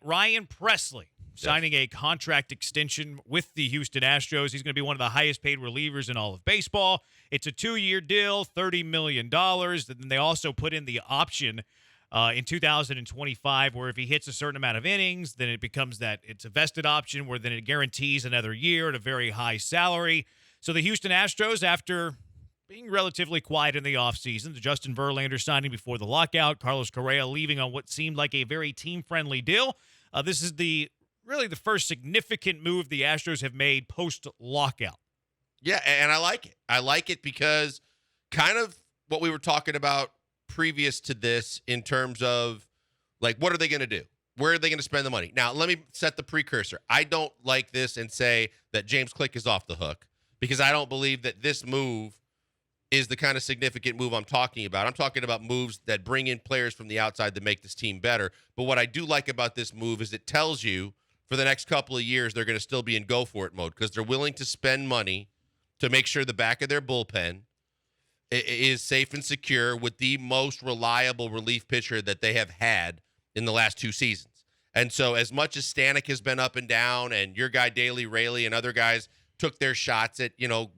Ryan Presley signing a contract extension with the Houston Astros. He's going to be one of the highest paid relievers in all of baseball. It's a 2-year deal, $30 million. Then they also put in the option in 2025 where if he hits a certain amount of innings, then it becomes that it's a vested option where then it guarantees another year at a very high salary. So the Houston Astros, after being relatively quiet in the offseason, the Justin Verlander signing before the lockout, Carlos Correa leaving on what seemed like a very team-friendly deal. This is really the first significant move the Astros have made post-lockout. Yeah, and I like it. I like it because kind of what we were talking about previous to this in terms of, like, what are they going to do? Where are they going to spend the money? Now, let me set the precursor. I don't like this and say that James Click is off the hook because I don't believe that this move is the kind of significant move I'm talking about. I'm talking about moves that bring in players from the outside to make this team better. But what I do like about this move is it tells you for the next couple of years they're going to still be in go-for-it mode because they're willing to spend money to make sure the back of their bullpen is safe and secure with the most reliable relief pitcher that they have had in the last 2 seasons. And so as much as Stanek has been up and down and your guy Daly Raley and other guys took their shots at,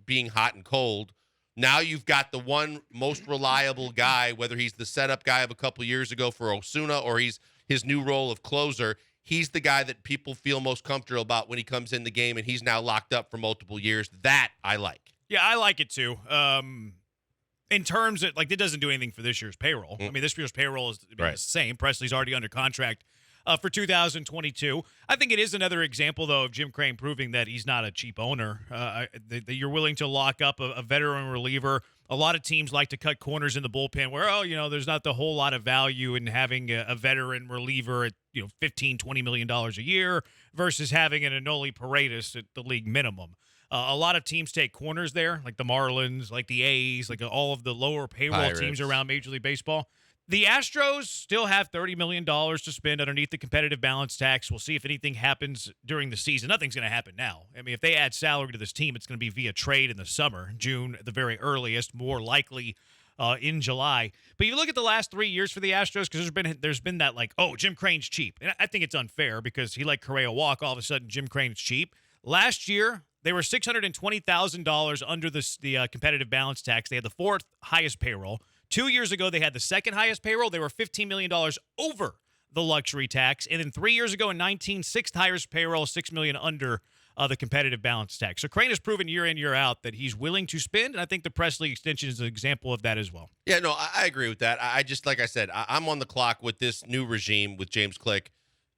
being hot and cold, now you've got the one most reliable guy, whether he's the setup guy of a couple years ago for Osuna or he's his new role of closer. He's the guy that people feel most comfortable about when he comes in the game, and he's now locked up for multiple years. That I like. Yeah, I like it too. In terms of, it doesn't do anything for this year's payroll. I mean, this year's payroll is the same. Presley's already under contract for 2022. I think it is another example, though, of Jim Crane proving that he's not a cheap owner, that you're willing to lock up a veteran reliever. A lot of teams like to cut corners in the bullpen where, there's not the whole lot of value in having a veteran reliever at, $15, $20 million a year versus having an Enoli Paredes at the league minimum. A lot of teams take corners there, like the Marlins, like the A's, like all of the lower payroll teams around Major League Baseball. The Astros still have $30 million to spend underneath the competitive balance tax. We'll see if anything happens during the season. Nothing's going to happen now. I mean, if they add salary to this team, it's going to be via trade in the summer, June at the very earliest, more likely in July. But you look at the last 3 years for the Astros, because there's been that Jim Crane's cheap. And I think it's unfair because he let Correa walk. All of a sudden, Jim Crane's cheap. Last year, they were $620,000 under the competitive balance tax. They had the 4th highest payroll. 2 years ago, they had the 2nd highest payroll. They were $15 million over the luxury tax. And then 3 years ago in 19, 6th highest payroll, $6 million under the competitive balance tax. So Crane has proven year in, year out that he's willing to spend, and I think the Presley extension is an example of that as well. Yeah, no, I agree with that. I just, like I said, I'm on the clock with this new regime with James Click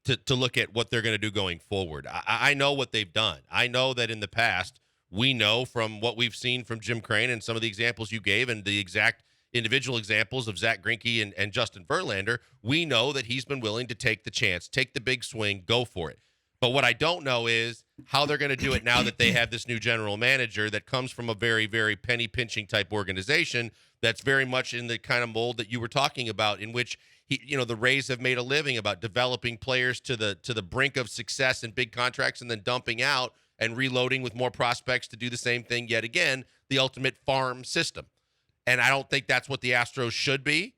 to look at what they're going to do going forward. I know what they've done. I know that in the past, we know from what we've seen from Jim Crane and some of the examples you gave and the exact individual examples of Zach Greinke and Justin Verlander, we know that he's been willing to take the chance, take the big swing, go for it. But what I don't know is how they're going to do it now that they have this new general manager that comes from a very, very penny-pinching type organization that's very much in the kind of mold that you were talking about, in which the Rays have made a living about developing players to the brink of success and big contracts and then dumping out and reloading with more prospects to do the same thing yet again, the ultimate farm system. And I don't think that's what the Astros should be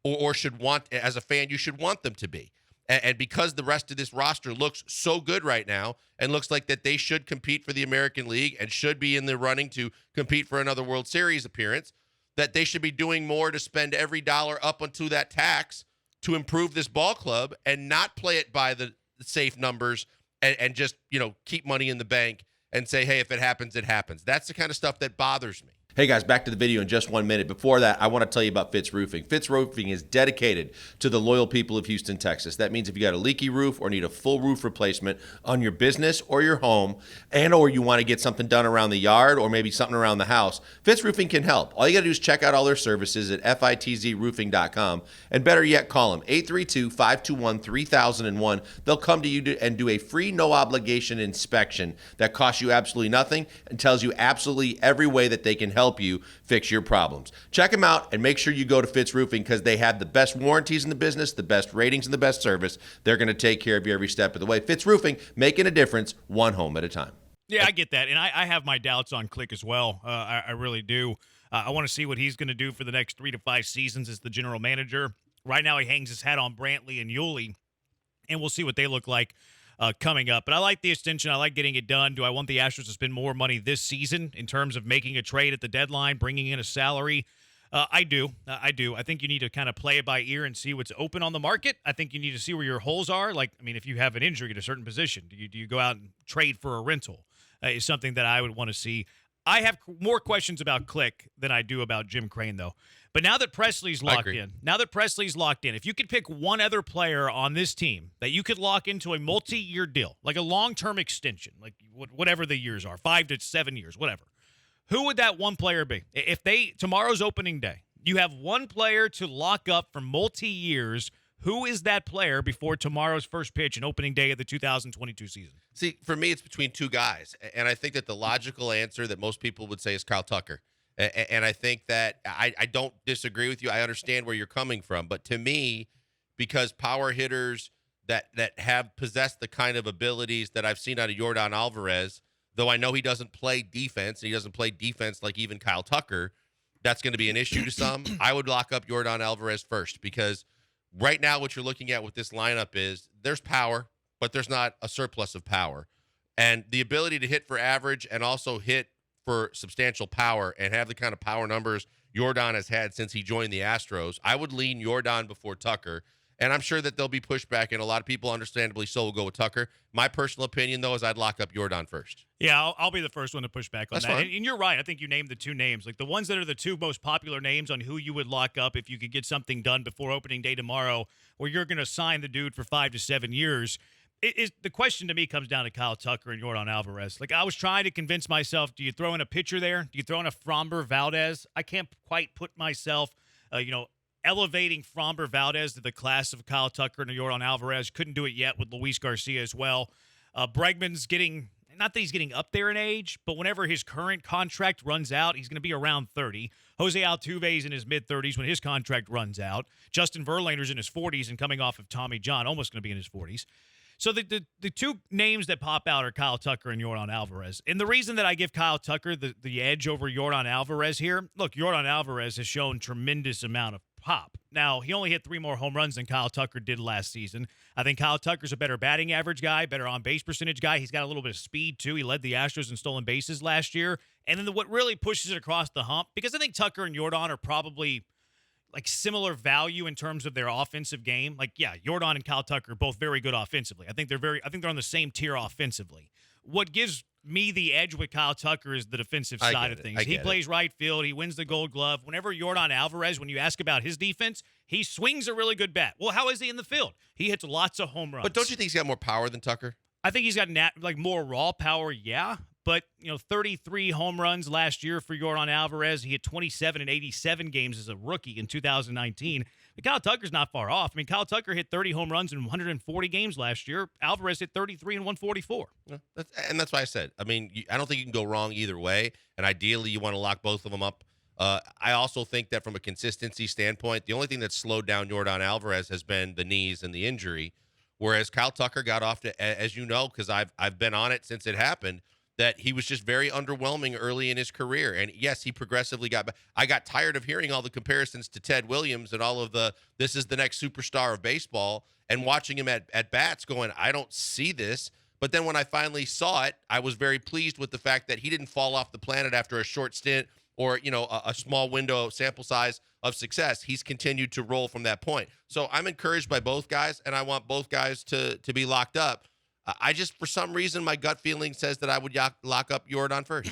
or should want. As a fan, you should want them to be. And because the rest of this roster looks so good right now and looks like that they should compete for the American League and should be in the running to compete for another World Series appearance, that they should be doing more to spend every dollar up onto that tax to improve this ball club and not play it by the safe numbers and just, keep money in the bank and say, hey, if it happens, it happens. That's the kind of stuff that bothers me. Hey guys, back to the video in just 1 minute. Before that, I want to tell you about Fitz Roofing. Fitz Roofing is dedicated to the loyal people of Houston, Texas. That means if you got a leaky roof or need a full roof replacement on your business or your home, or you want to get something done around the yard or maybe something around the house, Fitz Roofing can help. All you got to do is check out all their services at fitzroofing.com, and better yet, call them 832-521-3001. They'll come to you and do a free, no-obligation inspection that costs you absolutely nothing and tells you absolutely every way that they can help you fix your problems. Check them out and make sure you go to Fitz Roofing because they have the best warranties in the business, the best ratings, and the best service. They're going to take care of you every step of the way. Fitz Roofing, making a difference one home at a time. Yeah, I get that. And I have my doubts on Click as well. I really do. I want to see what he's going to do for the next 3 to 5 seasons as the general manager. Right now he hangs his hat on Brantley and Yuli. and we'll see what they look like coming up. But I like the extension. I like getting it done. Do I want the Astros to spend more money this season in terms of making a trade at the deadline, bringing in a salary? I do. I think you need to kind of play it by ear and see what's open on the market. I think you need to see where your holes are. Like, I mean, if you have an injury at a certain position, do you go out and trade for a rental? Is something that I would want to see. I have more questions about Click than I do about Jim Crane, though. But now that Presley's locked in, if you could pick one other player on this team that you could lock into a multi-year deal, like a long-term extension, like whatever the years are, 5 to 7 years, whatever, who would that one player be? If tomorrow's opening day, you have one player to lock up for multi-years, who is that player before tomorrow's first pitch and opening day of the 2022 season? See, for me, it's between two guys. And I think that the logical answer that most people would say is Kyle Tucker. And I think that I don't disagree with you. I understand where you're coming from. But to me, because power hitters that have possessed the kind of abilities that I've seen out of Yordan Alvarez, though I know he doesn't play defense, and he doesn't play defense like even Kyle Tucker, that's going to be an issue to some. I would lock up Yordan Alvarez first, because right now what you're looking at with this lineup is there's power, but there's not a surplus of power. And the ability to hit for average and also hit for substantial power and have the kind of power numbers Yordan has had since he joined the Astros, I would lean Yordan before Tucker. And I'm sure that there'll be pushback, and a lot of people, understandably so, will go with Tucker. My personal opinion, though, is I'd lock up Yordan first. Yeah, I'll be the first one to push back on That's that. fine. And you're right. I think you named the two names. Like the ones that are the two most popular names on who you would lock up if you could get something done before opening day tomorrow, where you're going to sign the dude for 5 to 7 years. The question to me comes down to Kyle Tucker and Yordan Alvarez. Like, I was trying to convince myself, do you throw in a pitcher there? Do you throw in a Framber Valdez? I can't quite put myself, elevating Framber Valdez to the class of Kyle Tucker and Yordan Alvarez. Couldn't do it yet with Luis Garcia as well. Bregman's getting, not that he's getting up there in age, but whenever his current contract runs out, he's going to be around 30. Jose Altuve's in his mid-30s when his contract runs out. Justin Verlander's in his 40s and coming off of Tommy John, almost going to be in his 40s. So the two names that pop out are Kyle Tucker and Yordan Alvarez. And the reason that I give Kyle Tucker the edge over Yordan Alvarez here, look, Yordan Alvarez has shown tremendous amount of pop. Now, he only hit 3 more home runs than Kyle Tucker did last season. I think Kyle Tucker's a better batting average guy, better on-base percentage guy. He's got a little bit of speed, too. He led the Astros in stolen bases last year. And then what really pushes it across the hump, because I think Tucker and Yordan are probably like similar value in terms of their offensive game. Like, yeah, Yordan and Kyle Tucker are both very good offensively. I think they're on the same tier offensively. What gives me the edge with Kyle Tucker is the defensive side of things. He plays right field. He wins the Gold Glove. Whenever Yordan Alvarez, when you ask about his defense, he swings a really good bat. Well, how is he in the field? He hits lots of home runs. But don't you think he's got more power than Tucker? I think he's got more raw power, yeah. But, 33 home runs last year for Yordan Alvarez. He hit 27 in 87 games as a rookie in 2019. But Kyle Tucker's not far off. I mean, Kyle Tucker hit 30 home runs in 140 games last year. Alvarez hit 33 in 144. Yeah, that's why I said, I mean, I don't think you can go wrong either way. And ideally, you want to lock both of them up. I also think that from a consistency standpoint, the only thing that's slowed down Yordan Alvarez has been the knees and the injury. Whereas Kyle Tucker got off to, as you know, because I've been on it since it happened, that he was just very underwhelming early in his career. And yes, he progressively got back. I got tired of hearing all the comparisons to Ted Williams and all of this is the next superstar of baseball, and watching him at bats going, I don't see this. But then when I finally saw it, I was very pleased with the fact that he didn't fall off the planet after a short stint or, a small window sample size of success. He's continued to roll from that point. So I'm encouraged by both guys, and I want both guys to be locked up. I just, for some reason, my gut feeling says that I would lock up Yordan first.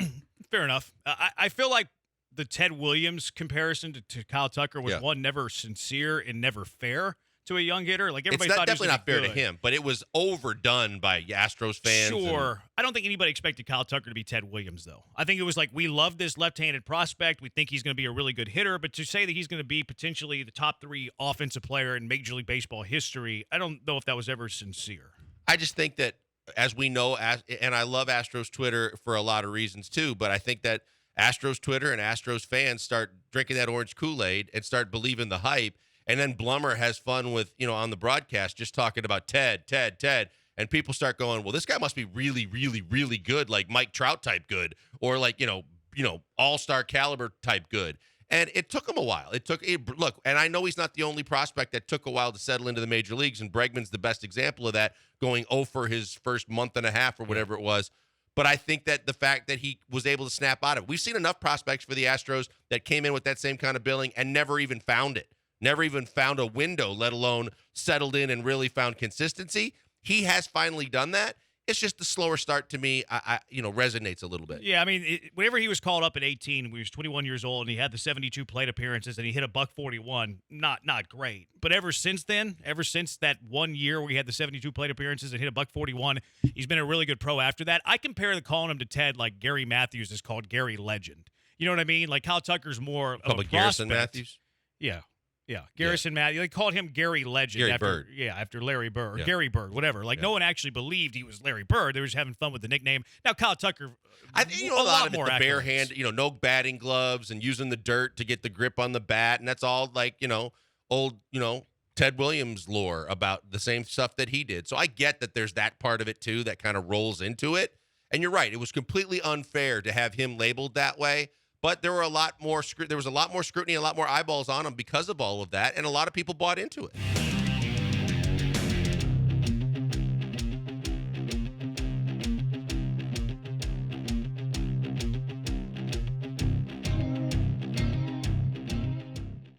Fair enough. I feel like the Ted Williams comparison to Kyle Tucker was one, never sincere and never fair to a young hitter. Like, everybody thought definitely not fair to him, but it was overdone by Astros fans. Sure. I don't think anybody expected Kyle Tucker to be Ted Williams, though. I think it was like, we love this left-handed prospect. We think he's going to be a really good hitter, but to say that he's going to be potentially the top 3 offensive player in Major League Baseball history, I don't know if that was ever sincere. I just think that, as we know, and I love Astros Twitter for a lot of reasons too, but I think that Astros Twitter and Astros fans start drinking that orange Kool-Aid and start believing the hype, and then Blummer has fun with, on the broadcast just talking about Ted, and people start going, well, this guy must be really, really, really good, like Mike Trout type good, or like, all-star caliber type good. And it took him a while. Look, and I know he's not the only prospect that took a while to settle into the major leagues, and Bregman's the best example of that, going 0 for his first month and a half or whatever it was. But I think that the fact that he was able to snap out of it, we've seen enough prospects for the Astros that came in with that same kind of billing and never even found it, never even found a window, let alone settled in and really found consistency. He has finally done that. It's just the slower start to me, resonates a little bit. Yeah, I mean, whenever he was called up at 18, he was 21 years old, and he had the 72 plate appearances, and he hit a $141. Not great. But ever since then, ever since that 1 year where he had the 72 plate appearances and hit a $141, he's been a really good pro after that. I compare calling him to Ted like Gary Matthews is called Gary Legend. You know what I mean? Like Kyle Tucker's more of a prospect. Garrison Matthews? Yeah. Yeah, Garrison Matthews. They called him Gary Legend. Gary Bird. Yeah, after Larry Bird. Yeah. Gary Bird, whatever. No one actually believed he was Larry Bird. They were just having fun with the nickname. Now, Kyle Tucker, I think, a lot of it, the bare hand, no batting gloves and using the dirt to get the grip on the bat. And that's all old, Ted Williams lore about the same stuff that he did. So I get that there's that part of it, too, that kind of rolls into it. And you're right. It was completely unfair to have him labeled that way. But there was a lot more scrutiny, a lot more eyeballs on him because of all of that, and a lot of people bought into it.